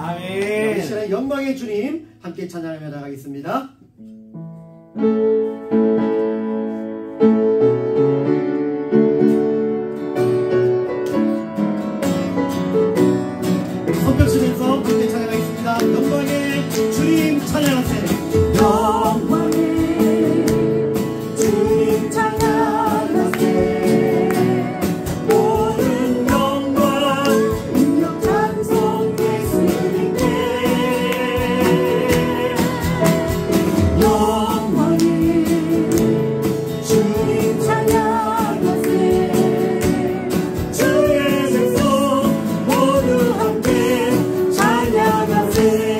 아멘. 이 시간에 영광의 주님 함께 찬양하며 나가겠습니다. 손뼉 치면서 함께 찬양하겠습니다. 영광의 주님 찬양하세요. 영광의 주님 찬양하세. 모든 영광 능력 찬송 예수님께. 영광의 주님 찬양하세. 주의 백성 모두 함께 찬양하세.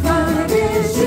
살아계신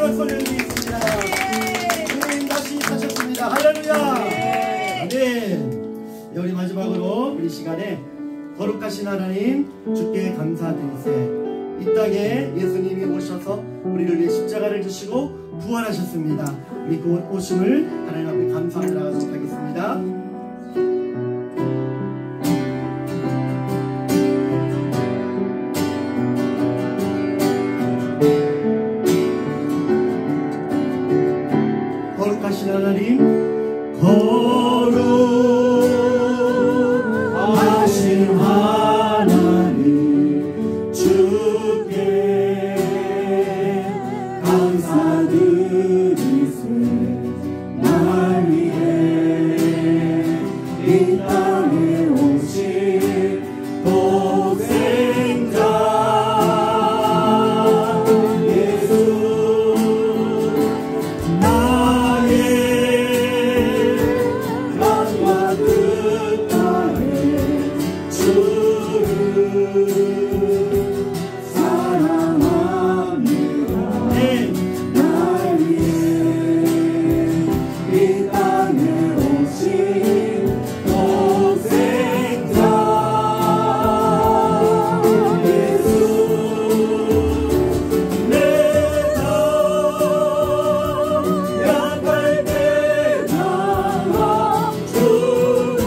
박수 올려드리겠습니다. 주님 다시 사셨습니다. 할렐루야. 아멘. 우리 마지막으로 우리 시간에 거룩하신 하나님 주께 감사드리세. 이 땅에 예수님이 오셔서 우리를 위해 십자가를 지시고 부활하셨습니다. 우리 그 오심을 하나님 앞에 감사하며 나가도록 하겠습니다. 거룩하신 하나님, 거룩하신 하나님 주께 감사드리세. 날 위해 이 땅에 오신 독생자 예수, 마지막 끝날에 주를 사랑합니다. 날 위해 이 땅에 오신 독생자 예수, 내가 약할 때 주고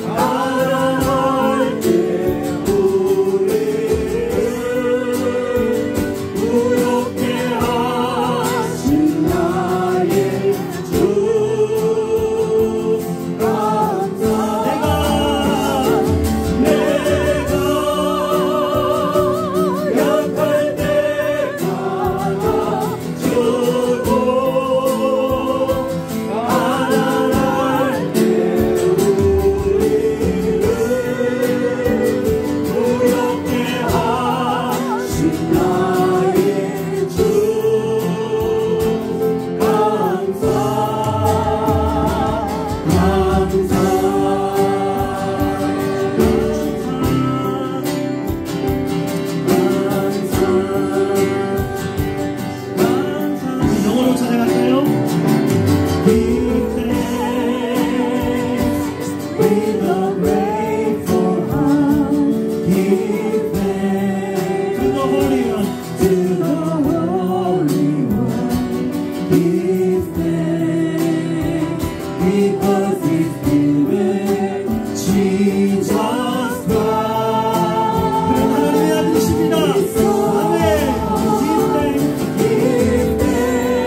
가난할 때 우리를 부욕해 하신 나의 주 감사. 내가 약할 때 주고 가난할 때 우리를 부욕해 하신 나의 주 감사. 영어로 찾아갈까요? Give thanks with a grateful heart. Give thanks to the Holy One. To the Holy One. Give thanks because He's given Jesus Christ. 그는 하나님의 아들이십니다. 아멘. Give thanks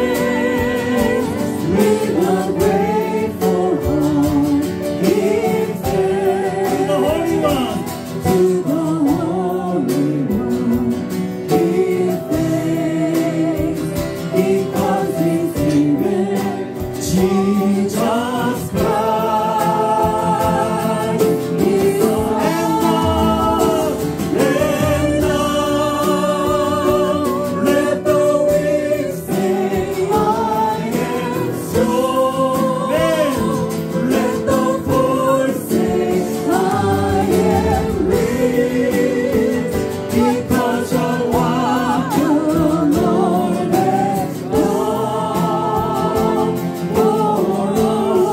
with a grateful heart. Give thanks to the Holy One. To the Holy One. Give thanks because He's given Jesus Christ. He's the and now, let the weak say, I am strong. Let the poor say, I am rich, because of what the Lord has done for us.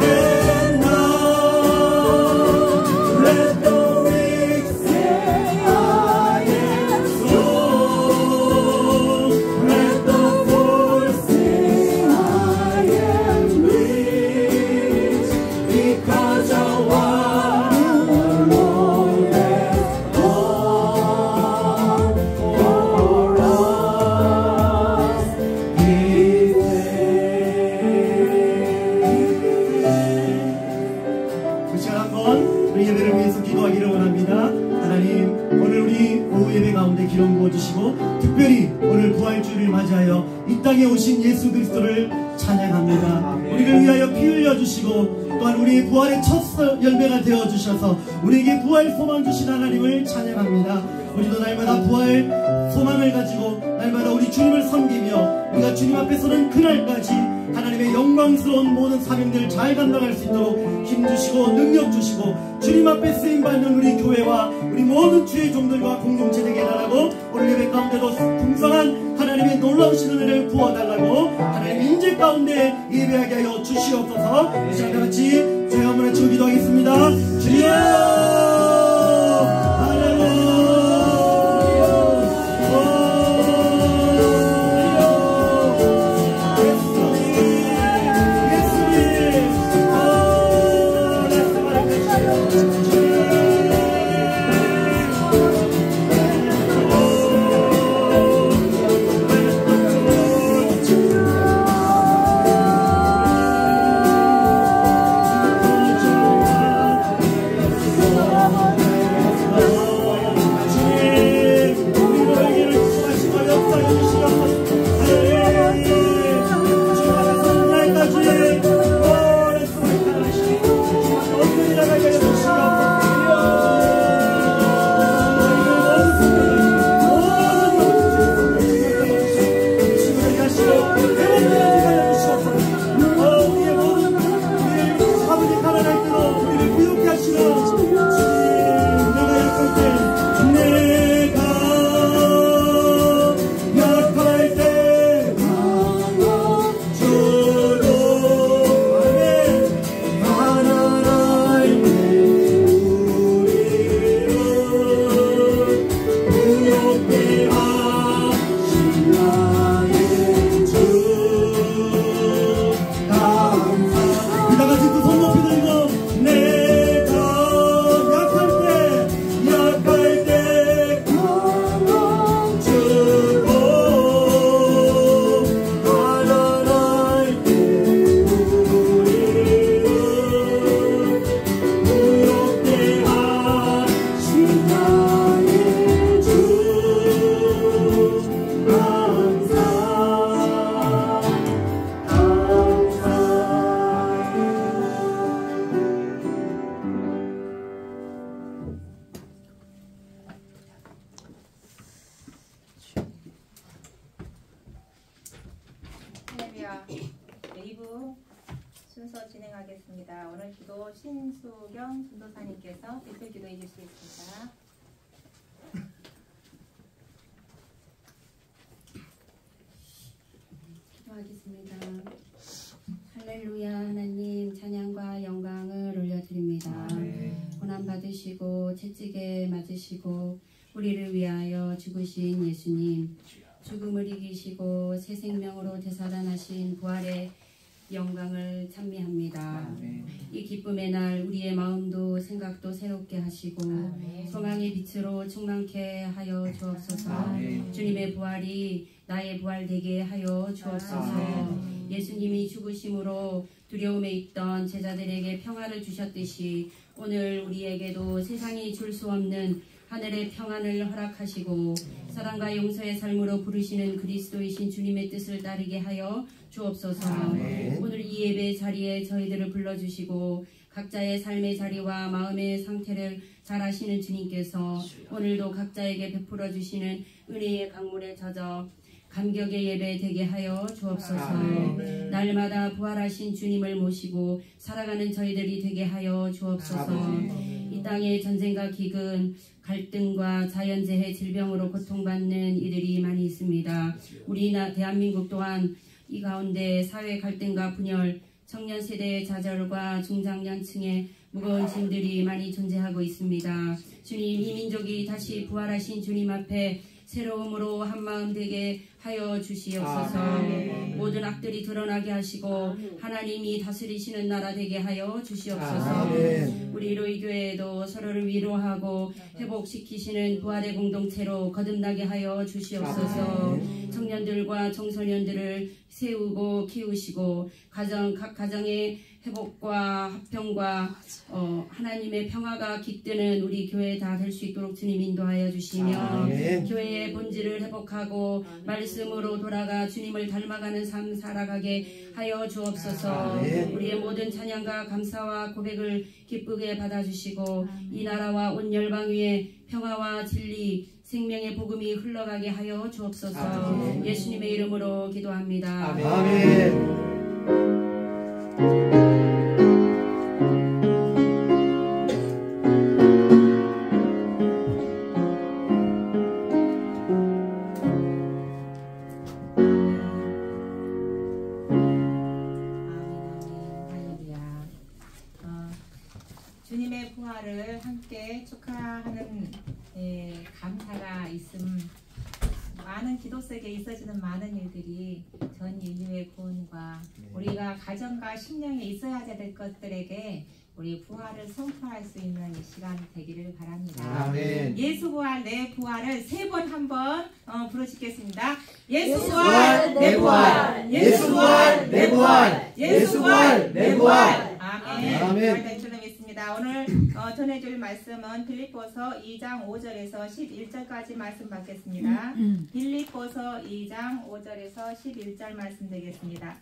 And now, let the weak say, I am strong. Let the poor say, I am rich, because of what the Lord has done for us. Give thanks. 그 시간 한번 우리 예배를 위해서 기도하기를 원합니다. 하나님, 오늘 우리 오후 예배 가운데 기름 부어주시고 특별히 오늘 부활주일을 맞이하여 이 땅에 오신 예수 그리스도를 찬양합니다. 우리를 위하여 피 흘려주시고 또한 우리의 부활의 첫 열매가 되어주셔서 우리에게 부활 소망 주신 하나님을 찬양합니다. 우리도 날마다 부활 소망을 가지고 날마다 우리 주님을 섬기며 우리가 주님 앞에 서는 그날까지 하나님의 영광스러운 모든 사명들을 잘 감당할 수 있도록 힘주시고 능력 주시고 주님 앞에 쓰임받는 우리 교회와 우리 모든 주의 종들과 공동체 되게 달라고 오늘 예배 가운데도 풍성한 하나님의 놀라우신 은혜를 부어달라고 하나님 인재 가운데 예배하게 하여 주시옵소서. 이 시간 같이 저희 한번 외쳐 기도하겠습니다. 주여 순서 진행하겠습니다. 오늘 기도 신수경 전도사님께서 대표 기도해 주시겠습니다. 기도하겠습니다. 할렐루야. 하나님 찬양과 영광을 올려드립니다. 고난 받으시고 채찍에 맞으시고 우리를 위하여 죽으신 예수님, 죽음을 이기시고 새 생명으로 되살아나신 부활의 영광을 찬미합니다. 이 기쁨의 날 우리의 마음도 생각도 새롭게 하시고 소망의 빛으로 충만케 하여 주옵소서. 주님의 부활이 나의 부활 되게 하여 주옵소서. 예수님이 죽으심으로 두려움에 있던 제자들에게 평화를 주셨듯이 오늘 우리에게도 세상이 줄 수 없는 하늘의 평안을 허락하시고 사랑과 용서의 삶으로 부르시는 그리스도이신 주님의 뜻을 따르게 하여 주옵소서. 오늘 이 예배 자리에 저희들을 불러주시고 각자의 삶의 자리와 마음의 상태를 잘 아시는 주님께서 오늘도 각자에게 베풀어 주시는 은혜의 강물에 젖어 감격의 예배 되게 하여 주옵소서. 날마다 부활하신 주님을 모시고 살아가는 저희들이 되게 하여 주옵소서. 이 땅의 전쟁과 기근, 갈등과 자연재해, 질병으로 고통받는 이들이 많이 있습니다. 우리 대한민국 또한 이 가운데 사회 갈등과 분열, 청년 세대의 좌절과 중장년층의 무거운 짐들이 많이 존재하고 있습니다. 주님, 이 민족이 다시 부활하신 주님 앞에 새로움으로 한마음 되게 하여 주시옵소서. 모든 악들이 드러나게 하시고 하나님이 다스리시는 나라 되게 하여 주시옵소서. 우리 로이교회에도 서로를 위로하고 회복시키시는 부활의 공동체로 거듭나게 하여 주시옵소서. 청년들과 청소년들을 세우고 키우시고 각 가정의 회복과 합평과 하나님의 평화가 깃드는 우리 교회 다 될 수 있도록 주님 인도하여 주시며 교회의 본질을 회복하고 말씀으로 돌아가 주님을 닮아가는 삶 살아가게 하여 주옵소서. 우리의 모든 찬양과 감사와 고백을 기쁘게 받아주시고 이 나라와 온 열방 위에 평화와 진리 생명의 복음이 흘러가게 하여 주옵소서. 예수님의 이름으로 기도합니다. 아멘. 많은 감사가 있음. 많은 기도 속에 있어지는 많은 일들이 전 인류의 구원과 우리가 가정과 심령에 있어야 될 것들에게 우리 부활을 선포할 수 있는 이 시간 되기를 바랍니다. 아멘. 예수 부활 내 부활을 세 번 한번 부르시겠습니다. 예수 부활 내 부활, 예수 부활 내 부활, 예수 부활 내 부활. 아멘. 아멘. 오늘 전해줄 말씀은 빌립보서 2장 5절에서 11절까지 말씀 받겠습니다. 빌립보서 2장 5절에서 11절 말씀 되겠습니다.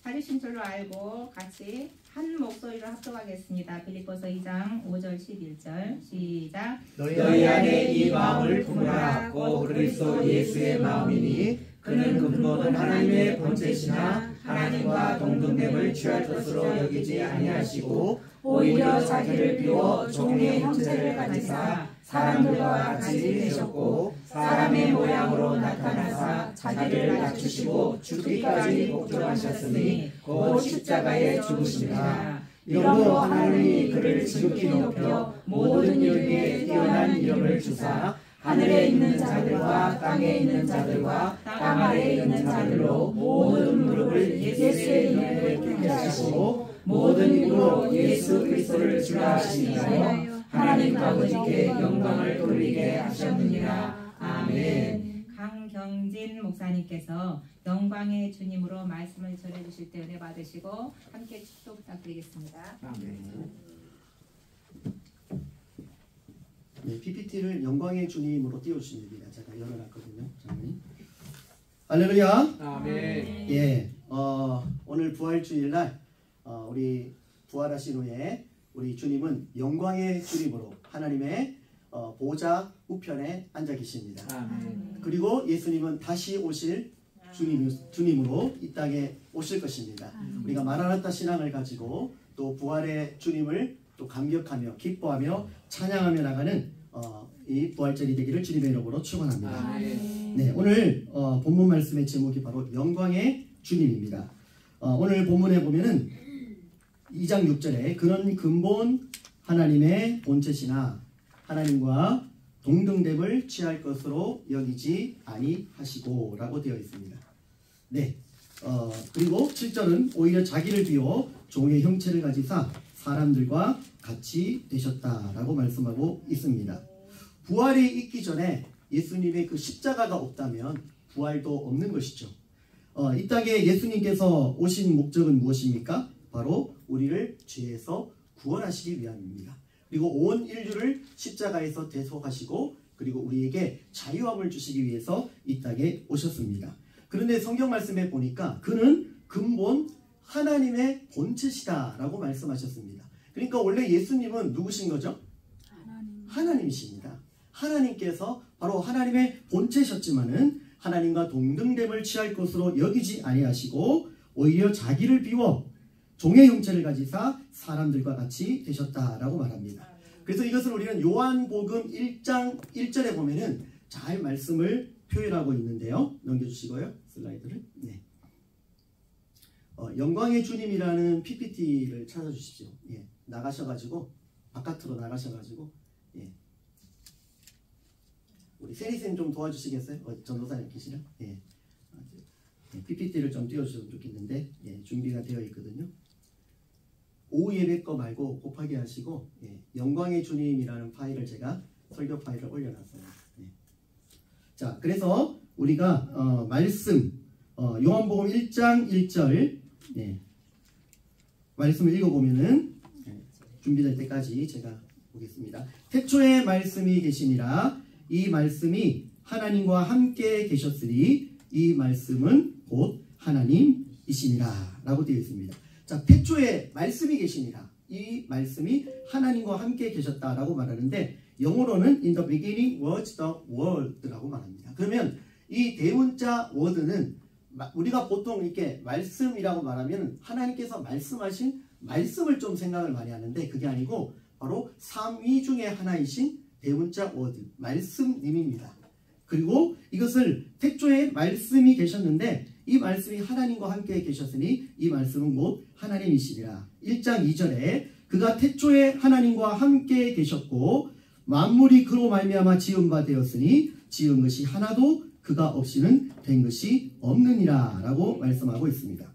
찾으신 줄로 알고 같이 한 목소리로 합독하겠습니다. 빌립보서 2장 5절 11절 시작. 너희 안에 이 마음을 품으라. 곧 그리스도 예수의 마음이니 그는 근본 하나님의 본체시나 하나님과 동등됨을 취할 것으로 여기지 아니하시고 오히려 자기를 비워 종의 형체를 가지사 사람들과 같이 되셨고 사람의 모양으로 나타나사 자기를 낮추시고 죽기까지 복종하셨으니 곧 십자가에 죽으시니라. 이러므로 하나님이 그를 지극히 높여 모든 이름 위에 뛰어난 이름을 주사 하늘에 있는 자들과 땅에 있는 자들과 땅 아래에 있는 자들로 모든 무릎을 예수의 이름에 꿇게 하시고 모든 입으로 예수 그리스도를 주라 하시니하여 하나님 아버지께 영광을 돌리게 하셨느니라. 아멘. 강경진 목사님께서 영광의 주님으로 말씀을 전해주실 때 은혜 받으시고 함께 축도 부탁드리겠습니다. 아멘. 네, PPT를 영광의 주님으로 띄워주시면 됩니다. 제가 열어놨거든요. 장님. 할렐루야. 아멘. 예, 오늘 부활주일날 우리 부활하신 후에 우리 주님은 영광의 주님으로 하나님의 보좌 우편에 앉아 계십니다. 아멘. 그리고 예수님은 다시 오실 주님으로 이 땅에 오실 것입니다. 우리가 마라나타 신앙을 가지고 또 부활의 주님을 또 감격하며 기뻐하며 찬양하며 나가는 이 부활절이 되기를 주님의 이름으로 축원합니다. 아멘. 네, 오늘 본문 말씀의 제목이 바로 영광의 주님입니다. 오늘 본문에 보면은 2장 6절에 그는 근본 하나님의 본체시나 하나님과 동등됨을 취할 것으로 여기지 아니하시고 라고 되어 있습니다. 네, 그리고 7절은 오히려 자기를 비워 종의 형체를 가지사 사람들과 같이 되셨다라고 말씀하고 있습니다. 부활이 있기 전에 예수님의 그 십자가가 없다면 부활도 없는 것이죠. 이 땅에 예수님께서 오신 목적은 무엇입니까? 바로 우리를 죄에서 구원하시기 위함입니다. 그리고 온 인류를 십자가에서 대속하시고 그리고 우리에게 자유함을 주시기 위해서 이 땅에 오셨습니다. 그런데 성경 말씀에 보니까 그는 근본 하나님의 본체시다라고 말씀하셨습니다. 그러니까 원래 예수님은 누구신 거죠? 하나님이십니다. 하나님께서 바로 하나님의 본체셨지만은 하나님과 동등됨을 취할 것으로 여기지 아니하시고 오히려 자기를 비워 종의 형체를 가지사 사람들과 같이 되셨다라고 말합니다. 그래서 이것을 우리는 요한복음 1장 1절에 보면은 잘 말씀을 표현하고 있는데요. 넘겨주시고요. 슬라이드를. 네. 영광의 주님이라는 PPT를 찾아주십시오. 예. 나가셔가지고 바깥으로 나가셔가지고 예. 우리 세리쌤 좀 도와주시겠어요? 전도사님 계시나? 예. PPT를 좀 띄워주시면 좋겠는데 예. 준비가 되어 있거든요. 오후 예배 거 말고 곱하기 하시고 예. 영광의 주님이라는 파일을 제가 설교 파일을 올려놨어요. 예. 자, 그래서 우리가 말씀 요한복음 1장 1절 예. 말씀을 읽어보면은 준비될 때까지 제가 보겠습니다. 태초에 말씀이 계시니라 이 말씀이 하나님과 함께 계셨으니 이 말씀은 곧 하나님이시니라 라고 되어 있습니다. 자, 태초에 말씀이 계시니라 이 말씀이 하나님과 함께 계셨다라고 말하는데 영어로는 in the beginning was the word라고 말합니다. 그러면 이 대문자 word는 우리가 보통 이렇게 말씀이라고 말하면 하나님께서 말씀하신 말씀을 좀 생각을 많이 하는데 그게 아니고 바로 삼위 중에 하나이신 대문자 워드 말씀님입니다. 그리고 이것을 태초에 말씀이 계셨는데 이 말씀이 하나님과 함께 계셨으니 이 말씀은 곧 하나님이시리라. 1장 2절에 그가 태초에 하나님과 함께 계셨고 만물이 그로 말미암아 지은 바 되었으니 지은 것이 하나도 그가 없이는 된 것이 없느니라 라고 말씀하고 있습니다.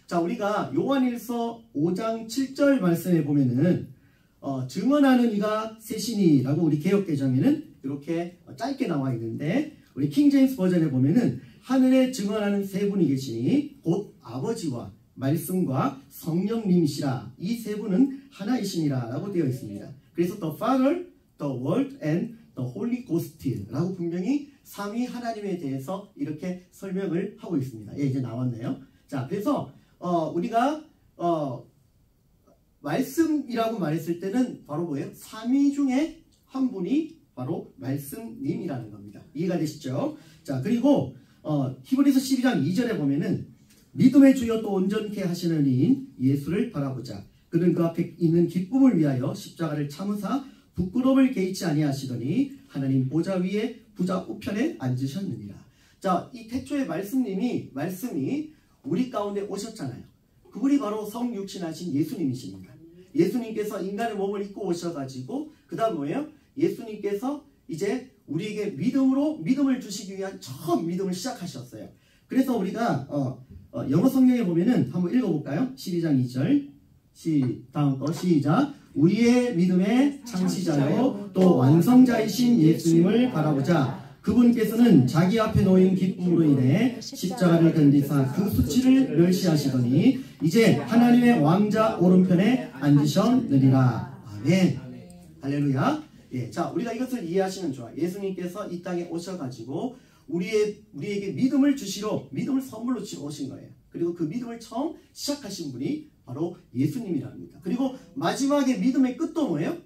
자, 우리가 요한일서 5장 7절 말씀에 보면은 증언하는 이가 셋이니 라고 우리 개역개정에는 이렇게 짧게 나와 있는데 우리 킹제임스 버전에 보면은 하늘에 증언하는 세 분이 계시니 곧 아버지와 말씀과 성령님이시라. 이 세 분은 하나이시니라 라고 되어 있습니다. 그래서 the Father, the Word and the Holy Ghost 라고 분명히 삼위 하나님에 대해서 이렇게 설명을 하고 있습니다. 예, 이제 나왔네요. 자, 그래서 우리가 말씀이라고 말했을 때는 바로 뭐예요? 삼위 중에 한 분이 바로 말씀님이라는 겁니다. 이해가 되시죠? 자, 그리고 히브리서 12장 2절에 보면은 믿음의 주여 또 온전케 하시는 이인 예수를 바라보자. 그는 그 앞에 있는 기쁨을 위하여 십자가를 참으사 부끄러움을 개의치 아니하시더니 하나님 보좌 위에 부자 우편에 앉으셨느니라. 자, 이 태초의 말씀이 우리 가운데 오셨잖아요. 그분이 바로 성육신하신 예수님이십니다. 예수님께서 인간의 몸을 입고 오셔가지고 그 다음 뭐예요? 예수님께서 이제 우리에게 믿음을 주시기 위한 처음 믿음을 시작하셨어요. 그래서 우리가 영어 성경에 보면은 한번 읽어볼까요? 12장 2절 다음 거 시작. 우리의 믿음의 창시자요 또 완성자이신 예수님을 바라보자. 그분께서는 자기 앞에 놓인 기쁨으로 인해 십자가를 견디사 그 수치를 멸시하시더니 이제 하나님의 왕자 오른편에 앉으셨느니라. 아멘. 할렐루야. 예, 자, 우리가 이것을 이해하시면 좋아요. 예수님께서 이 땅에 오셔가지고 우리에게 믿음을 주시러 믿음을 선물로 주시러 오신 거예요. 그리고 그 믿음을 처음 시작하신 분이 바로 예수님이랍니다. 그리고 마지막에 믿음의 끝도 뭐예요?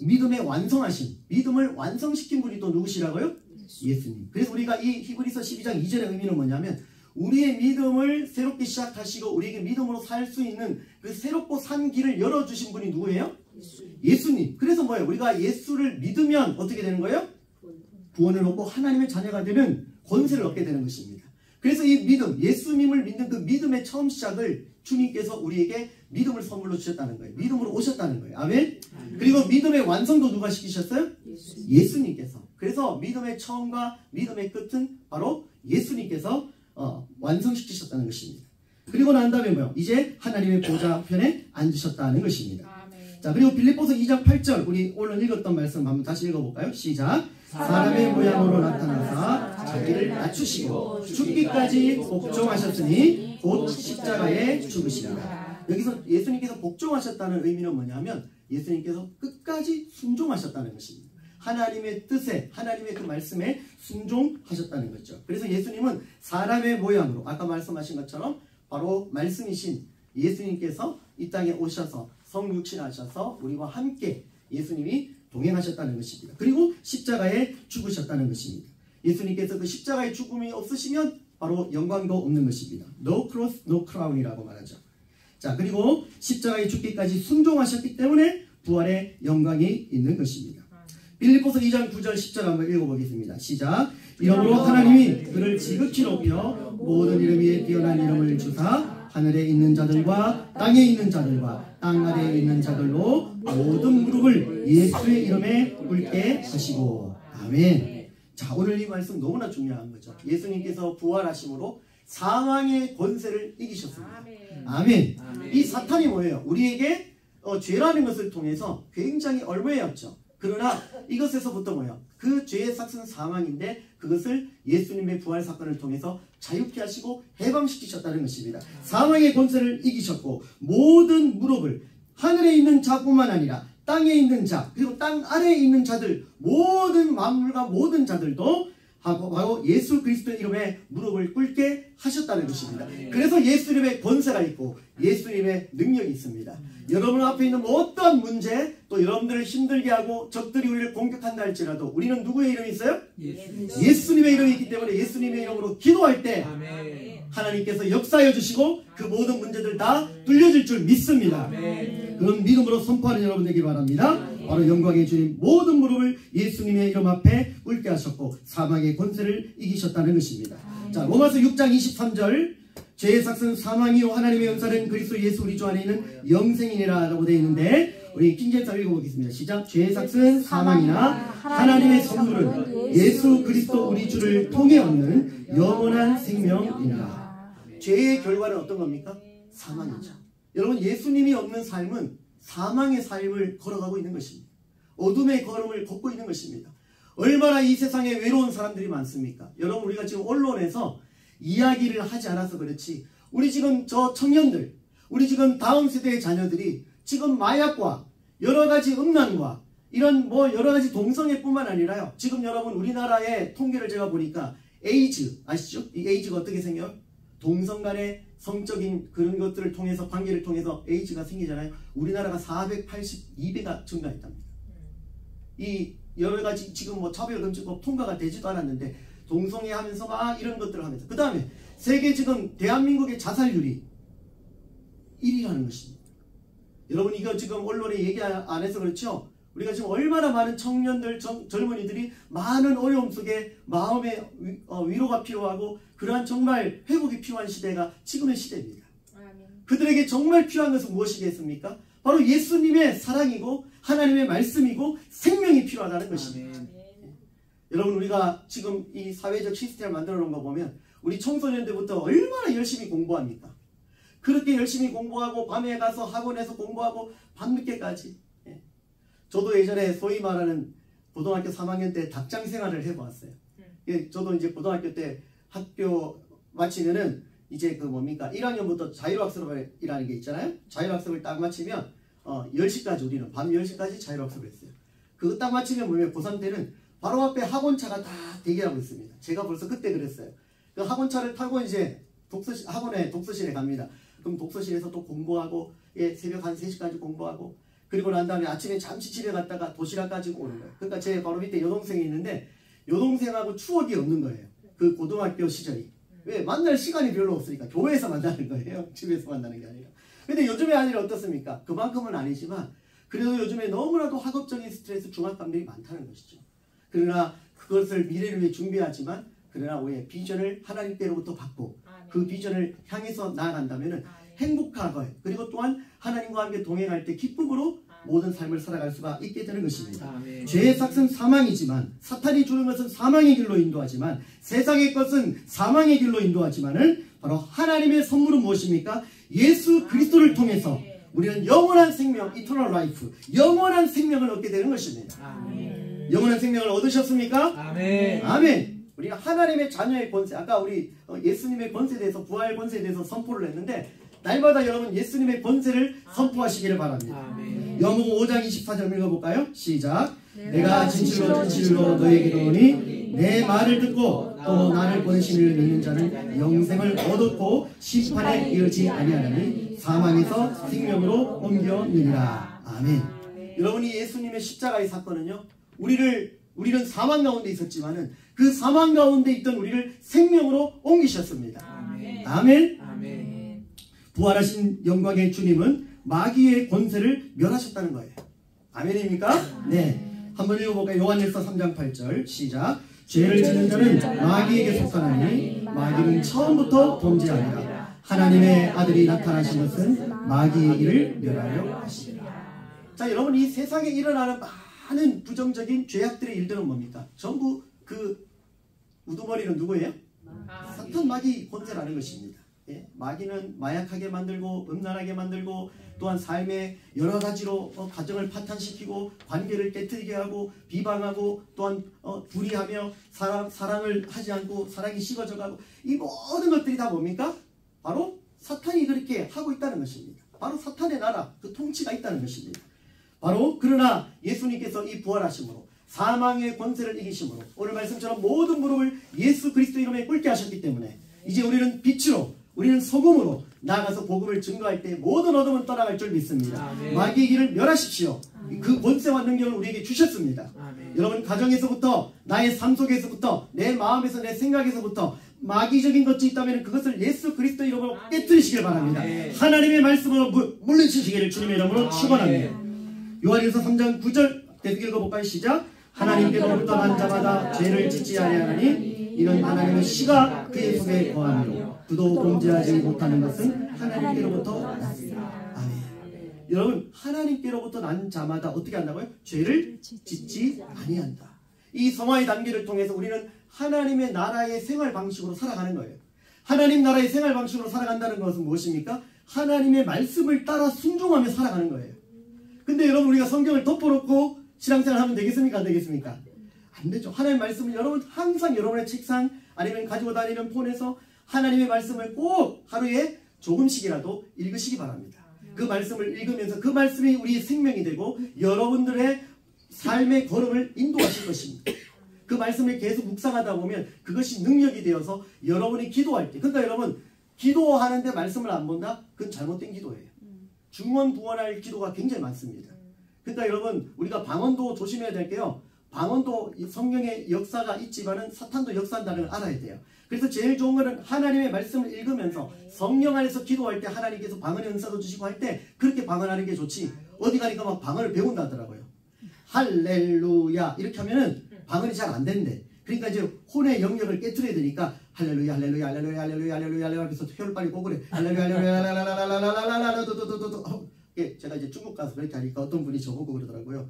믿음의 완성하신, 믿음을 완성시킨 분이 또 누구시라고요? 예수님. 그래서 우리가 이 히브리서 12장 2절의 의미는 뭐냐면 우리의 믿음을 새롭게 시작하시고 우리에게 믿음으로 살 수 있는 그 새롭고 산 길을 열어주신 분이 누구예요? 예수님. 그래서 뭐예요? 우리가 예수를 믿으면 어떻게 되는 거예요? 구원을 얻고 하나님의 자녀가 되는 권세를 얻게 되는 것입니다. 그래서 이 믿음, 예수님을 믿는 그 믿음의 처음 시작을 주님께서 우리에게 믿음을 선물로 주셨다는 거예요. 믿음으로 오셨다는 거예요. 아멘? 그리고 믿음의 완성도 누가 시키셨어요? 예수님께서. 그래서 믿음의 처음과 믿음의 끝은 바로 예수님께서 완성시키셨다는 것입니다. 그리고 난 다음에 뭐요? 이제 하나님의 보좌 편에 앉으셨다는 것입니다. 자, 그리고 빌립보서 2장 8절 우리 오늘 읽었던 말씀 한번 다시 읽어볼까요? 시작. 사람의 모양으로 나타나사 자기를 낮추시고 죽기까지 복종하셨으니 곧 십자가에 죽으시리라. 여기서 예수님께서 복종하셨다는 의미는 뭐냐면 예수님께서 끝까지 순종하셨다는 것입니다. 하나님의 뜻에, 하나님의 그 말씀에 순종하셨다는 거죠. 그래서 예수님은 사람의 모양으로 아까 말씀하신 것처럼 바로 말씀이신 예수님께서 이 땅에 오셔서 성육신하셔서 우리와 함께 예수님이 동행하셨다는 것입니다. 그리고 십자가에 죽으셨다는 것입니다. 예수님께서 그 십자가의 죽음이 없으시면 바로 영광도 없는 것입니다. No cross, no crown이라고 말하죠. 자, 그리고 십자가에 죽기까지 순종하셨기 때문에 부활의 영광이 있는 것입니다. 빌립보서 2장 9절 10절 한번 읽어보겠습니다. 시작. 이러므로 하나님이 그를 지극히 높여 모든 이름 위에 뛰어난 이름을 주사 하늘에 있는 자들과 땅에 있는 자들과 땅 아래에 있는 자들로 모든 무릎을 예수의 이름에 꿇게 하시고. 아멘. 자, 오늘 이 말씀 너무나 중요한 거죠. 예수님께서 부활하심으로 사망의 권세를 이기셨습니다. 아멘. 이 사탄이 뭐예요? 우리에게 죄라는 것을 통해서 굉장히 얼매였죠. 그러나 이것에서부터 뭐예요? 그 죄의 삭은 사망인데 그것을 예수님의 부활 사건을 통해서 자유케 하시고 해방시키셨다는 것입니다. 사망의 권세를 이기셨고 모든 무릎을 하늘에 있는 자뿐만 아니라 땅에 있는 자 그리고 땅 아래에 있는 자들 모든 만물과 모든 자들도 바로 예수 그리스도의 이름에 무릎을 꿇게 하셨다는 것입니다. 그래서 예수님의 권세가 있고 예수님의 능력이 있습니다. 여러분 앞에 있는 어떠한 문제 또 여러분들을 힘들게 하고 적들이 우리를 공격한다 할지라도 우리는 누구의 이름이 있어요? 예수님의 이름이 있기 때문에 예수님의 이름으로 기도할 때 하나님께서 역사해 주시고 그 모든 문제들 다 뚫려질 줄 믿습니다. 그런 믿음으로 선포하는 여러분 되길 바랍니다. 바로 영광의 주님 모든 무릎을 예수님의 이름 앞에 꿇게 하셨고 사망의 권세를 이기셨다는 것입니다. 자, 로마서 6장 23절 죄의 삭은 사망이요 하나님의 은사는 그리스도 예수 우리 주 안에 있는 영생이니라 라고 되어 있는데 우리 킹제임스 읽어보겠습니다. 시작. 죄의 삭은 사망이나 하나님의 선물은 예수 그리스도 우리 주를 통해 얻는 영원한 생명이니라. 죄의 결과는 어떤 겁니까? 사망이죠. 여러분 예수님이 없는 삶은 사망의 삶을 걸어가고 있는 것입니다. 어둠의 걸음을 걷고 있는 것입니다. 얼마나 이 세상에 외로운 사람들이 많습니까? 여러분 우리가 지금 언론에서 이야기를 하지 않아서 그렇지 우리 지금 저 청년들 우리 지금 다음 세대의 자녀들이 지금 마약과 여러가지 음란과 이런 뭐 여러가지 동성애뿐만 아니라요 지금 여러분 우리나라의 통계를 제가 보니까 에이즈 아시죠? 이 에이즈가 어떻게 생겨요? 동성 간의 성적인 그런 것들을 통해서 관계를 통해서 에이즈가 생기잖아요. 우리나라가 482배가 증가했답니다. 이 여러가지 지금 뭐 차별금지법 통과가 되지도 않았는데 동성애 하면서 막 이런 것들을 하면서 그 다음에 세계 지금 대한민국의 자살률이 1위라는 것입니다. 여러분 이거 지금 언론에 얘기 안 해서 그렇죠? 우리가 지금 얼마나 많은 청년들 젊은이들이 많은 어려움 속에 마음의 위로가 필요하고 그러한 정말 회복이 필요한 시대가 지금의 시대입니다. 그들에게 정말 필요한 것은 무엇이겠습니까? 바로 예수님의 사랑이고 하나님의 말씀이고 생명이 필요하다는 것입니다. 여러분 우리가 지금 이 사회적 시스템을 만들어 놓은 거 보면 우리 청소년 때부터 얼마나 열심히 공부합니까? 그렇게 열심히 공부하고 밤에 가서 학원에서 공부하고 밤늦게까지. 저도 예전에 소위 말하는 고등학교 3학년 때 닭장 생활을 해보았어요. 저도 이제 고등학교 때 학교 마치면은 이제 그 뭡니까 1학년부터 자율학습이라는 게 있잖아요. 자율학습을 딱 마치면 10시까지 우리는 밤 10시까지 자율학습을 했어요. 그거 딱 마치면 뭐냐면 고3 때는 바로 앞에 학원차가 다 대기하고 있습니다. 제가 벌써 그때 그랬어요. 그 학원차를 타고 이제 학원에 독서실에 갑니다. 그럼 독서실에서 또 공부하고 새벽 한 3시까지 공부하고 그리고 난 다음에 아침에 잠시 집에 갔다가 도시락 가지고 오는 거예요. 그러니까 제 바로 밑에 여동생이 있는데 여동생하고 추억이 없는 거예요. 그 고등학교 시절이. 왜? 만날 시간이 별로 없으니까 교회에서 만나는 거예요. 집에서 만나는 게 아니라. 근데 요즘의 아이들 어떻습니까? 그만큼은 아니지만 그래도 요즘에 너무나도 학업적인 스트레스 중압감들이 많다는 것이죠. 그러나 그것을 미래를 위해 준비하지만 그러나 왜 비전을 하나님께로부터 받고 그 비전을 향해서 나아간다면 행복하고 그리고 또한 하나님과 함께 동행할 때 기쁨으로 모든 삶을 살아갈 수가 있게 되는 것입니다. 아멘. 죄의 삭은 사망이지만 사탄이 주는 것은 사망의 길로 인도하지만 세상의 것은 사망의 길로 인도하지만은 바로 하나님의 선물은 무엇입니까? 예수 그리스도를 통해서 우리는 영원한 생명, 이터널 라이프, 영원한 생명을 얻게 되는 것입니다. 아멘. 영원한 생명을 얻으셨습니까? 아멘. 아멘. 우리가 하나님의 자녀의 권세, 아까 우리 예수님의 권세에 대해서 부활 권세에 대해서 선포를 했는데 날마다 여러분 예수님의 권세를 선포하시기를 바랍니다. 아멘. 요한복음 5장 24절 읽어볼까요? 시작. 내가 진실로 진실로 너에게 이르노니 내 말을 듣고 또 나를 보내신 이를 믿는 자는 영생을 얻었고 심판에 이르지 아니하나니 사망에서 생명으로 옮겨니라. 아멘. 여러분이 예수님의 십자가의 사건은요, 우리는 사망 가운데 있었지만은 그 사망 가운데 있던 우리를 생명으로 옮기셨습니다. 아멘. 아멘. 아멘. 부활하신 영광의 주님은 마귀의 권세를 멸하셨다는 거예요. 아멘입니까? 네. 한번 읽어볼까요? 요한일서 3장 8절 시작. 죄를 지는 자는 마귀에게 속하나니 마귀는 처음부터 범죄하니라. 하나님의 아들이 나타나신 것은 마귀의 일을 멸하려 하시리라. 자, 여러분 이 세상에 일어나는 많은 부정적인 죄악들의 일들은 뭡니까? 전부 그 우두머리는 누구예요? 사탄 마귀 권세라는 것입니다. 예? 마귀는 마약하게 만들고 음란하게 만들고 또한 삶의 여러 가지로 가정을 파탄시키고 관계를 깨뜨리게 하고 비방하고 또한 불의하며 사랑을 하지 않고 사랑이 식어져가고 이 모든 것들이 다 뭡니까? 바로 사탄이 그렇게 하고 있다는 것입니다. 바로 사탄의 나라, 그 통치가 있다는 것입니다. 바로 그러나 예수님께서 이 부활하심으로 사망의 권세를 이기심으로 오늘 말씀처럼 모든 무릎을 예수 그리스도 이름에 꿇게 하셨기 때문에 이제 우리는 빛으로 우리는 소금으로 나아가서 복음을 증거할 때 모든 어둠은 떠나갈 줄 믿습니다. 아멘. 마귀의 길을 멸하십시오. 그 권세와 능력을 우리에게 주셨습니다. 아멘. 여러분 가정에서부터 나의 삶 속에서부터 내 마음에서 내 생각에서부터 마귀적인 것이 있다면 그것을 예수 그리스도 이름으로 깨뜨리시길 바랍니다. 아멘. 하나님의 말씀으로 물리치시기를 주님의 이름으로 축원합니다. 요한일서 3장 9절 계속 읽어볼까요? 시작. 하나님께로부터 난 자마다 죄를 짓지 아니하나니 이는 하나님의 씨가 그의 속에 거하며 그도 범죄하지 못하는 것은 하나님께로부터 났습니다. 아멘. 여러분, 하나님께로부터 난 자마다 어떻게 한다고요? 죄를 짓지 아니한다. 이 성화의 단계를 통해서 우리는 하나님의 나라의 생활 방식으로 살아가는 거예요. 하나님 나라의 생활 방식으로 살아간다는 것은 무엇입니까? 하나님의 말씀을 따라 순종하며 살아가는 거예요. 근데 여러분, 우리가 성경을 덮어놓고 신앙생활 하면 되겠습니까? 안 되겠습니까? 안 되죠. 하나님의 말씀을 여러분 항상 여러분의 책상 아니면 가지고 다니는 폰에서 하나님의 말씀을 꼭 하루에 조금씩이라도 읽으시기 바랍니다. 그 말씀을 읽으면서 그 말씀이 우리의 생명이 되고 여러분들의 삶의 걸음을 인도하실 것입니다. 그 말씀을 계속 묵상하다 보면 그것이 능력이 되어서 여러분이 기도할 때, 그러니까 여러분 기도하는데 말씀을 안 본다? 그건 잘못된 기도예요. 중원부원할 기도가 굉장히 많습니다. 그러니까 여러분, 우리가 방언도 조심해야 될 게요, 방언도 성령의 역사가 있지만은 사탄도 역사한다는 걸 알아야 돼요. 그래서 제일 좋은 거는 하나님의 말씀을 읽으면서 성령 안에서 기도할 때 하나님께서 방언의 은사도 주시고 할 때 그렇게 방언하는 게 좋지, 어디 가니까 막 방언을 배운다 하더라고요. 할렐루야 이렇게 하면은 방언이 잘 안 된대. 그러니까 이제 혼의 영역을 깨트려야 되니까 할렐루야 할렐루야 할렐루야 할렐루야 할렐루야 할렐루야 그래서 혀를 빨리 꼬그래. 할렐루야 할렐루야 할렐루야. 제가 이제 중국 가서 그렇게 하니까 어떤 분이 저보고 그러더라고요.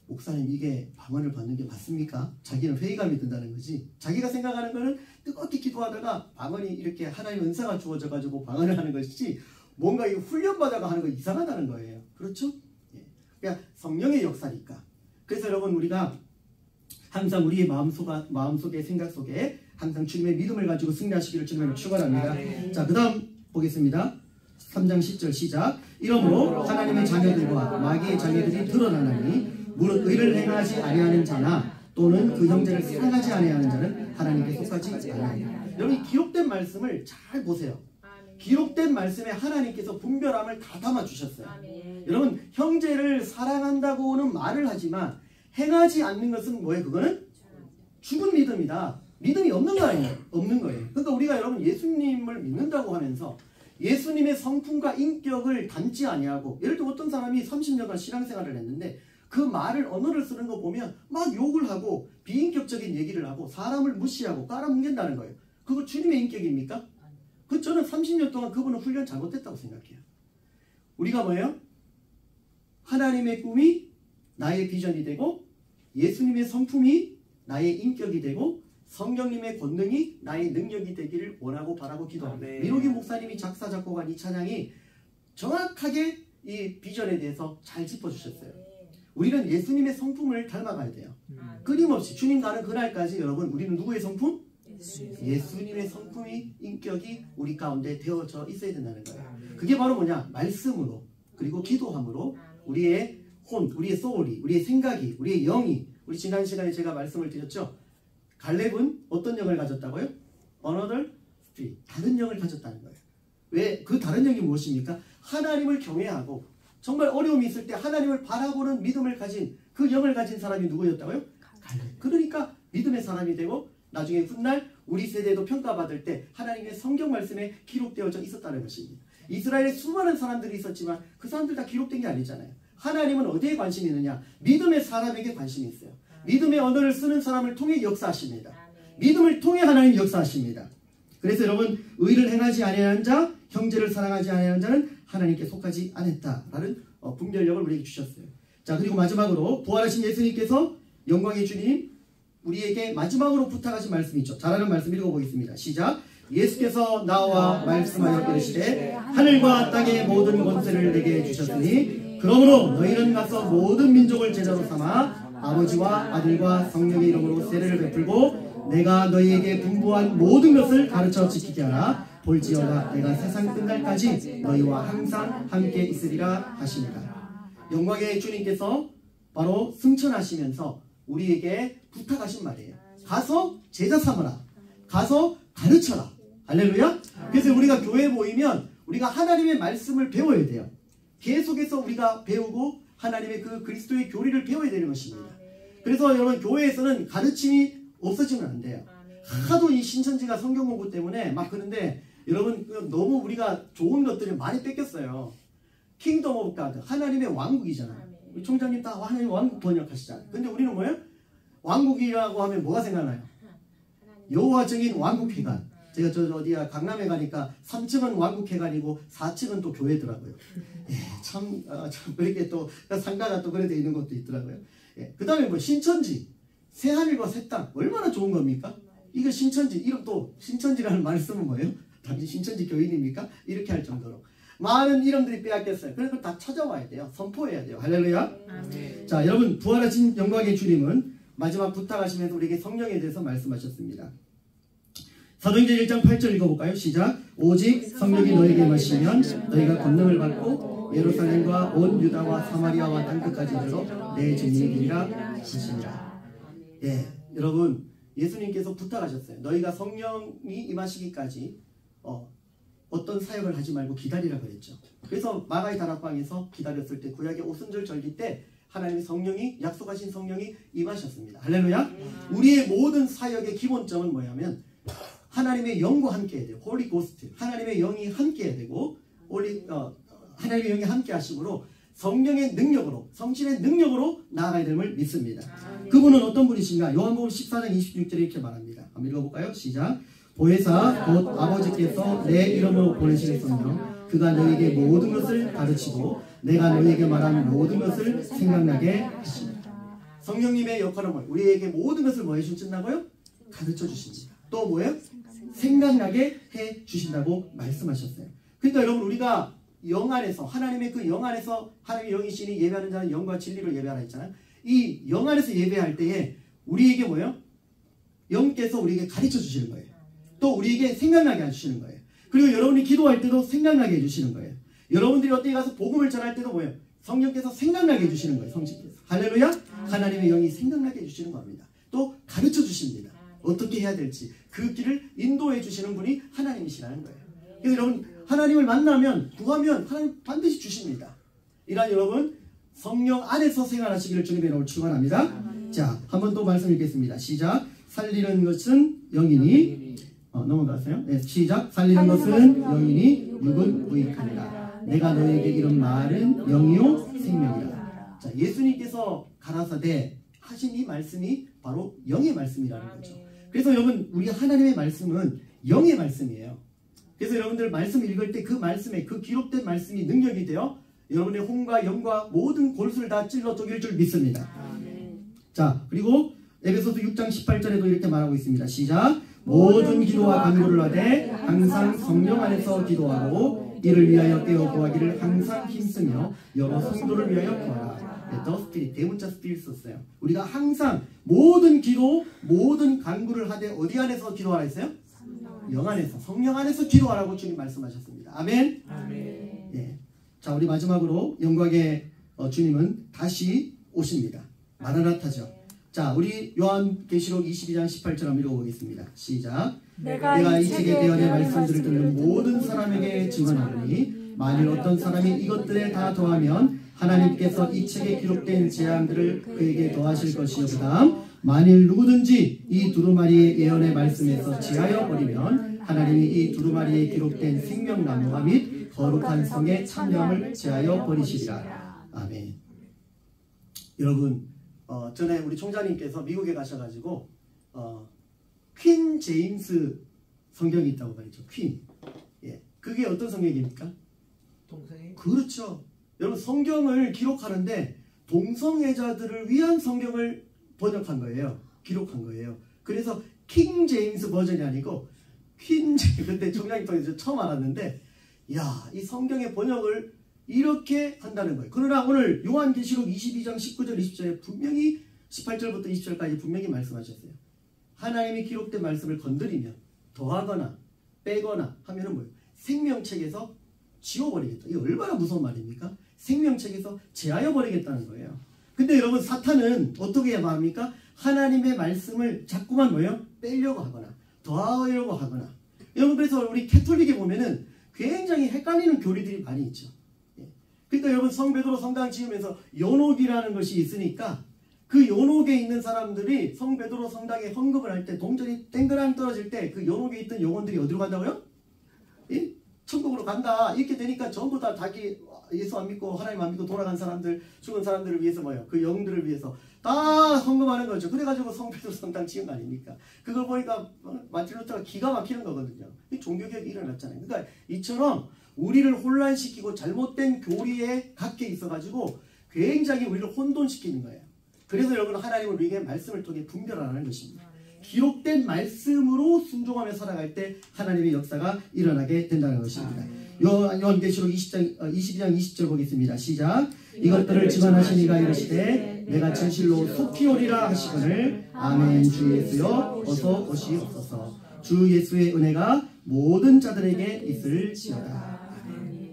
목사님, 이게 방언을 받는 게 맞습니까? 자기는 회의감이 든다는 거지. 자기가 생각하는 거는 뜨겁게 기도하다가 방언이 이렇게 하나님의 은사가 주어져 가지고 방언을 하는 것이지, 뭔가 이 훈련받아가 하는 거 이상하다는 거예요. 그렇죠? 예. 그러니까 성령의 역사니까. 그래서 여러분, 우리가 항상 우리의 마음속에 생각 속에 항상 주님의 믿음을 가지고 승리하시기를 주님을 축원합니다. 자, 그 다음 보겠습니다. 3장 10절 시작. 이러므로 하나님의 자녀들과 마귀의 자녀들이 드러나나니 무릇 의를 행하지 아니하는 자나 또는 그 형제를 사랑하지 아니하는 자는 하나님께 속하지 아니하느니라. 여러분, 이 기록된 말씀을 잘 보세요. 기록된 말씀에 하나님께서 분별함을 다 담아주셨어요. 여러분, 형제를 사랑한다고는 말을 하지만 행하지 않는 것은 뭐예요? 그거는 죽은 믿음이다. 믿음이 없는 거 아니에요? 없는 거예요. 그러니까 우리가 여러분 예수님을 믿는다고 하면서 예수님의 성품과 인격을 닮지 아니하고, 예를 들어 어떤 사람이 30년간 신앙생활을 했는데 그 말을, 언어를 쓰는 거 보면 막 욕을 하고 비인격적인 얘기를 하고 사람을 무시하고 깔아뭉갠다는 거예요. 그거 주님의 인격입니까? 저는 30년 동안 그분은 훈련 잘못했다고 생각해요. 우리가 뭐예요? 하나님의 꿈이 나의 비전이 되고 예수님의 성품이 나의 인격이 되고 성령님의 권능이 나의 능력이 되기를 원하고 바라고 기도합니다. 민호기 목사님이 작사 작곡한 이 찬양이 정확하게 이 비전에 대해서 잘 짚어주셨어요. 우리는 예수님의 성품을 닮아가야 돼요. 끊임없이 주님 가는 그날까지 여러분, 우리는 누구의 성품? 예수님의 성품이, 인격이 우리 가운데 되어져 있어야 된다는 거예요. 그게 바로 뭐냐? 말씀으로, 그리고 기도함으로 우리의 혼, 우리의 소울이, 우리의 생각이, 우리의 영이, 우리 지난 시간에 제가 말씀을 드렸죠. 갈렙은 어떤 영을 가졌다고요? Another spirit, 다른 영을 가졌다는 거예요. 왜? 그 다른 영이 무엇입니까? 하나님을 경외하고 정말 어려움이 있을 때 하나님을 바라보는 믿음을 가진, 그 영을 가진 사람이 누구였다고요? 갈렙. 그러니까 믿음의 사람이 되고 나중에 훗날 우리 세대도 평가받을 때 하나님의 성경 말씀에 기록되어져 있었다는 것입니다. 이스라엘에 수많은 사람들이 있었지만 그 사람들 다 기록된 게 아니잖아요. 하나님은 어디에 관심이 있느냐? 믿음의 사람에게 관심이 있어요. 믿음의 언어를 쓰는 사람을 통해 역사하십니다. 믿음을 통해 하나님 역사하십니다. 그래서 여러분, 의를 행하지 아니하는 자, 형제를 사랑하지 아니하는 자는 하나님께 속하지 않았다라는 분별력을 우리에게 주셨어요. 자, 그리고 마지막으로 부활하신 예수님께서, 영광의 주님, 우리에게 마지막으로 부탁하신 말씀이 있죠. 잘하는 말씀 읽어보겠습니다. 시작. 예수께서 나와 말씀하여 이르시되 하늘과 땅의 모든 권세를 내게 주셨으니 그러므로 너희는 가서 모든 민족을 제자로 삼아 아버지와 아들과 성령의 이름으로 세례를 베풀고 내가 너희에게 분부한 모든 것을 가르쳐 지키게 하라. 볼지어다 내가 세상 끝날까지 너희와 항상 함께 있으리라 하십니다. 영광의 주님께서 바로 승천하시면서 우리에게 부탁하신 말이에요. 가서 제자 삼으라. 가서 가르쳐라. 할렐루야. 그래서 우리가 교회에 모이면 우리가 하나님의 말씀을 배워야 돼요. 계속해서 우리가 배우고 하나님의 그 그리스도의 교리를 배워야 되는 것입니다. 그래서 여러분, 교회에서는 가르침이 없어지면 안 돼요. 하도 이 신천지가 성경 공부 때문에 막 그런데 여러분, 너무 우리가 좋은 것들을 많이 뺏겼어요. 킹덤 오브 가드, 하나님의 왕국이잖아요. 우리 총장님 다 하나님의 왕국 번역하시잖아요. 근데 우리는 뭐예요? 왕국이라고 하면 뭐가 생각나요? 여호와 증인 왕국 회관. 제가 저 어디야 강남에 가니까 3층은 왕국회관이고 4층은 또 교회더라고요. 예, 참 그렇게 또 상가가 또 그래 돼 있는 것도 있더라고요. 예, 그 다음에 뭐 신천지, 새하늘과 새 땅 얼마나 좋은 겁니까? 이거 신천지 이름 또 신천지라는 말을 쓰면 뭐예요? 당신 신천지 교인입니까? 이렇게 할 정도로 많은 이름들이 빼앗겼어요. 그래서 다 찾아와야 돼요. 선포해야 돼요. 할렐루야. 아멘. 자, 여러분 부활하신 영광의 주님은 마지막 부탁하시면서 우리에게 성령에 대해서 말씀하셨습니다. 사도행전 1장 8절 읽어볼까요? 시작. 오직 성령이 너에게 마시면 너희가 권능을 받고 예루살렘과 온 유다와 사마리아와 땅끝까지 이르러 내 증인이 되리라 하시니라. 예, 여러분 예수님께서 부탁하셨어요. 너희가 성령이 임하시기까지 어떤 사역을 하지 말고 기다리라 그랬죠. 그래서 마가의 다락방에서 기다렸을 때 구약의 오순절 절기 때 하나님의 성령이 약속하신 성령이 임하셨습니다. 할렐루야. 우리의 모든 사역의 기본점은 뭐냐면 하나님의 영과 함께 해야 돼요. 홀리 고스트. 하나님의 영이 함께 해야 되고 하나님의 영이 함께 하심으로 성령의 능력으로 성신의 능력으로 나아가야 됨을 믿습니다. 그분은 어떤 분이신가? 요한복음 14장 26절에 이렇게 말합니다. 한번 읽어볼까요? 시작. 보혜사 곧 아버지께서 내 이름으로 보내시는 성령 그가 너에게 모든 것을 가르치고 내가 너에게 말한 모든 것을 생각나게 하십니다. 성령님의 역할은 뭐예요? 우리에게 모든 것을 뭐 해주신다고요? 가르쳐 주십니다. 또 뭐예요? 생각나게 해 주신다고 말씀하셨어요. 그러니까 여러분 우리가 영 안에서 하나님의 그 영 안에서 하나님의 영이시니 예배하는 자는 영과 진리를 예배하라 했잖아요. 이 영 안에서 예배할 때에 우리에게 뭐예요? 영께서 우리에게 가르쳐 주시는 거예요. 또 우리에게 생각나게 해주시는 거예요. 그리고 여러분이 기도할 때도 생각나게 해주시는 거예요. 여러분들이 어디 가서 복음을 전할 때도 뭐예요? 성령께서 생각나게 해주시는 거예요. 성신께서. 할렐루야. 하나님의 영이 생각나게 해주시는 겁니다. 또 가르쳐 주십니다. 어떻게 해야 될지 그 길을 인도해 주시는 분이 하나님이시라는 거예요. 그래서 여러분 하나님을 만나면 구하면 하나님 반드시 주십니다. 이란 여러분 성령 안에서 생활하시기를 주님의 이름으로 축원합니다. 자, 한 번 또 말씀 읽겠습니다. 시작. 살리는 것은 영이니 넘어가세요. 네, 시작. 살리는 것은 영이니 육은 무익하니라. 내가 너에게 이런 말은 영이요 생명이라. 자, 예수님께서 가라사대 하신 이 말씀이 바로 영의 말씀이라는 거죠. 그래서 여러분 우리 하나님의 말씀은 영의 말씀이에요. 그래서 여러분들 말씀 읽을 때 그 말씀에 그 기록된 말씀이 능력이 되어 여러분의 혼과 영과 모든 골수를 다 찔러 쪼갤 줄 믿습니다. 자, 그리고 에베소서 6장 18절에도 이렇게 말하고 있습니다. 시작. 모든 기도와 간구를 하되 항상 성령 안에서 기도하고 이를 위하여 깨어 구하기를 항상 힘쓰며 여러 성도를 위하여 구하라. 더 스피릿, 대문자 스피릿 썼어요. 우리가 항상 모든 기도, 모든 간구를 하되 어디 안에서 기도하라 했어요? 영 안에서, 성령 안에서 기도하라고 주님 말씀하셨습니다. 아멘. 예. 자, 우리 마지막으로 영광의 주님은 다시 오십니다. 마라나타죠. 자, 우리 요한계시록 22장 18절 한번 읽어보겠습니다. 시작. 내가 이 책에 대언의 말씀들을 듣는 모든 사람에게 증언하노니 만일 어떤 사람이 이것들에 다 더하면 하나님께서 이 책에 기록된 재앙들을 그에게 더하실 것이요. 그 다음 만일 누구든지 이 두루마리의 예언의 말씀에서 제하여 버리면 하나님이 이 두루마리에 기록된 생명나무와 및 거룩한 성의 참여함을 제하여 버리시리라. 아멘. 여러분 전에 우리 총장님께서 미국에 가셔가지고 퀸 제임스 성경이 있다고 말했죠. 퀸. 예, 그게 어떤 성경입니까? 동성애. 그렇죠. 여러분 성경을 기록하는데 동성애자들을 위한 성경을 번역한 거예요. 기록한 거예요. 그래서 킹 제임스 버전이 아니고 퀸 제임스. 그때 총장님 통해서 처음 알았는데 야, 이 성경의 번역을 이렇게 한다는 거예요. 그러나 오늘 요한계시록 22장 19절 20절에 분명히 18절부터 20절까지 분명히 말씀하셨어요. 하나님이 기록된 말씀을 건드리면 더하거나 빼거나 하면은 뭐예요? 생명책에서 지워버리겠다. 이게 얼마나 무서운 말입니까? 생명책에서 제하여 버리겠다는 거예요. 근데 여러분 사탄은 어떻게 해야 합니까? 하나님의 말씀을 자꾸만 뭐예요? 빼려고 하거나 더하려고 하거나. 여러분 그래서 우리 캐톨릭에 보면은 굉장히 헷갈리는 교리들이 많이 있죠. 그러니까 여러분 성베드로 성당 지으면서 연옥이라는 것이 있으니까 그 연옥에 있는 사람들이 성베드로 성당에 헌금을 할 때 동전이 땡그랑 떨어질 때 그 연옥에 있던 영혼들이 어디로 간다고요? 예? 천국으로 간다 이렇게 되니까 전부 다 자기 예수 안 믿고 하나님 안 믿고 돌아간 사람들, 죽은 사람들을 위해서 뭐예요? 그 영들을 위해서 다 헌금하는 거죠. 그래가지고 성배도 성당 지은 거 아닙니까? 그걸 보니까 마틴 루터가 기가 막히는 거거든요. 종교개혁이 일어났잖아요. 그러니까 이처럼 우리를 혼란시키고 잘못된 교리에 갖게 있어가지고 굉장히 우리를 혼돈시키는 거예요. 그래서 여러분 하나님은 우리에게 말씀을 통해 분별하는 것입니다. 기록된 말씀으로 순종하며 살아갈 때 하나님의 역사가 일어나게 된다는 것입니다. 요한계시록 22장 20절 보겠습니다. 시작. 이것들을 증언하시니가 이르시되 내가 진실로 속히 오리라 하시거늘 아멘. 주 예수여 어서 오시옵소서. 주 예수의 은혜가 모든 자들에게 있을지어다.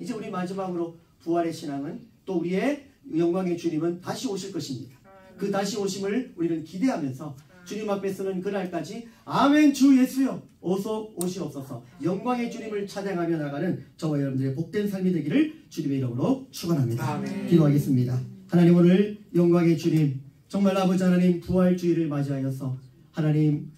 이제 우리 마지막으로 부활의 신앙은 또 우리의 영광의 주님은 다시 오실 것입니다. 그 다시 오심을 우리는 기대하면서 주님 앞에 서는 그날까지 아멘 주 예수여 어서 오시옵소서 영광의 주님을 찬양하며 나가는 저와 여러분들의 복된 삶이 되기를 주님의 이름으로 축원합니다. 기도하겠습니다. 하나님 오늘 영광의 주님 정말 아버지 하나님 부활주의를 맞이하여서 하나님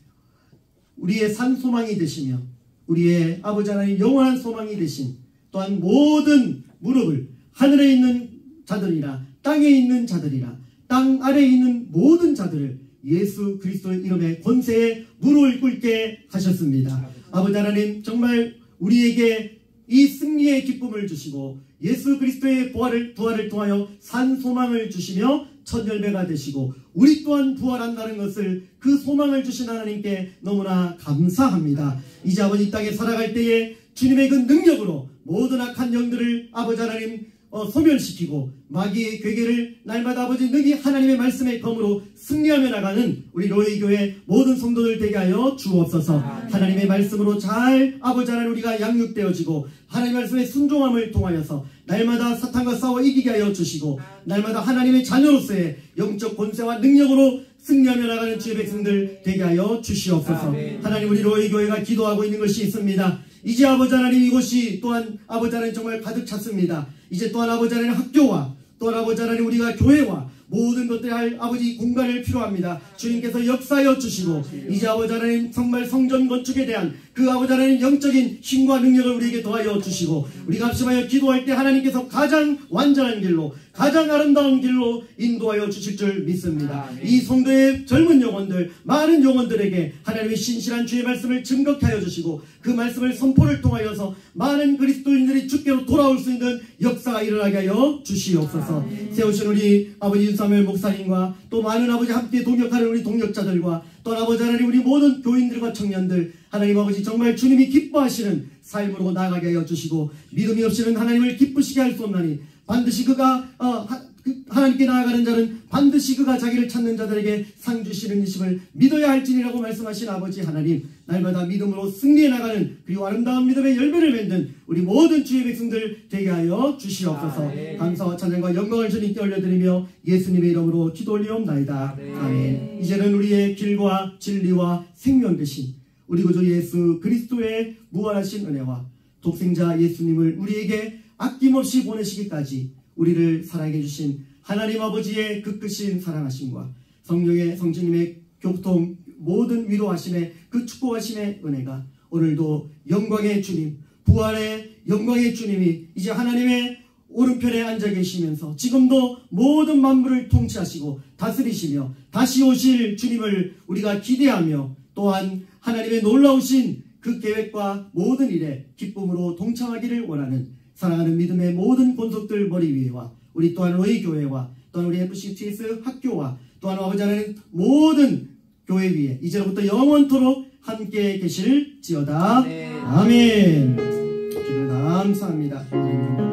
우리의 산 소망이 되시며 우리의 아버지 하나님 영원한 소망이 되신 또한 모든 무릎을 하늘에 있는 자들이나 땅에 있는 자들이나 땅 아래에 있는 모든 자들을 예수 그리스도의 이름의 권세에 무릎을 꿇게 하셨습니다. 아버지 하나님 정말 우리에게 이 승리의 기쁨을 주시고 예수 그리스도의 부활을 통하여 산 소망을 주시며 첫 열매가 되시고 우리 또한 부활한다는 것을 그 소망을 주신 하나님께 너무나 감사합니다. 이제 아버지 이 땅에 살아갈 때에 주님의 그 능력으로 모든 악한 영들을 아버지 하나님 소멸시키고 마귀의 괴계를 날마다 아버지 능히 하나님의 말씀의 검으로 승리하며 나가는 우리 로이교회 모든 성도들 되게 하여 주옵소서. 하나님의 말씀으로 잘 아버지 하나님 우리가 양육되어지고 하나님의 말씀의 순종함을 통하여서 날마다 사탄과 싸워 이기게 하여 주시고 날마다 하나님의 자녀로서의 영적 권세와 능력으로 승리하며 나가는 주의 백성들 되게 하여 주시옵소서. 하나님 우리 로이교회가 기도하고 있는 것이 있습니다. 이제 아버지 하나님 이곳이 또한 아버지 하나님 정말 가득 찼습니다. 이제 또한 아버지 하나님 학교와 또한 아버지 하나님 우리가 교회와 모든 것들이 할 아버지 공간을 필요합니다. 주님께서 역사하여 주시고 이제 아버지 하나님 정말 성전 건축에 대한 그 아버지 하나님 영적인 힘과 능력을 우리에게 더하여 주시고 우리가 합심하여 기도할 때 하나님께서 가장 완전한 길로 가장 아름다운 길로 인도하여 주실 줄 믿습니다. 이 성도의 젊은 영혼들 많은 영혼들에게 하나님의 신실한 주의 말씀을 증거케 하여 주시고 그 말씀을 선포를 통하여서 많은 그리스도인들이 주께로 돌아올 수 있는 역사가 일어나게 하여 주시옵소서. 세우신 우리 아버지 윤사무엘 목사님과 또 많은 아버지 함께 동역하는 우리 동역자들과 또 아버지 하나님 우리 모든 교인들과 청년들 하나님 아버지 정말 주님이 기뻐하시는 삶으로 나아가게 하여 주시고 믿음이 없이는 하나님을 기쁘시게 할 수 없나니 반드시 그가 하나님께 나아가는 자는 반드시 그가 자기를 찾는 자들에게 상 주시는 이심을 믿어야 할지니라고 말씀하신 아버지 하나님 날마다 믿음으로 승리해 나가는 그리고 아름다운 믿음의 열매를 맺는 우리 모든 주의 백성들 되게 하여 주시옵소서. 감사와 찬양과 영광을 주님께 올려드리며 예수님의 이름으로 기도 올리옵나이다. 아멘. 이제는 우리의 길과 진리와 생명 되신 우리 구주 예수 그리스도의 무한하신 은혜와 독생자 예수님을 우리에게 아낌없이 보내시기까지 우리를 사랑해 주신 하나님 아버지의 그 크신 사랑하심과 성령의 성주님의 교통 모든 위로하심의 그 축복하심의 은혜가 오늘도 영광의 주님 부활의 영광의 주님이 이제 하나님의 오른편에 앉아 계시면서 지금도 모든 만물을 통치하시고 다스리시며 다시 오실 주님을 우리가 기대하며 또한 하나님의 놀라우신 그 계획과 모든 일에 기쁨으로 동참하기를 원하는 사랑하는 믿음의 모든 권속들 머리 위에와 우리 또한 로이교회와 또한 우리 FCTS 학교와 또한 아버지 하나님 모든 교회 위에 이제로부터 영원토록 함께 계실지어다. 아멘. 주님 감사합니다.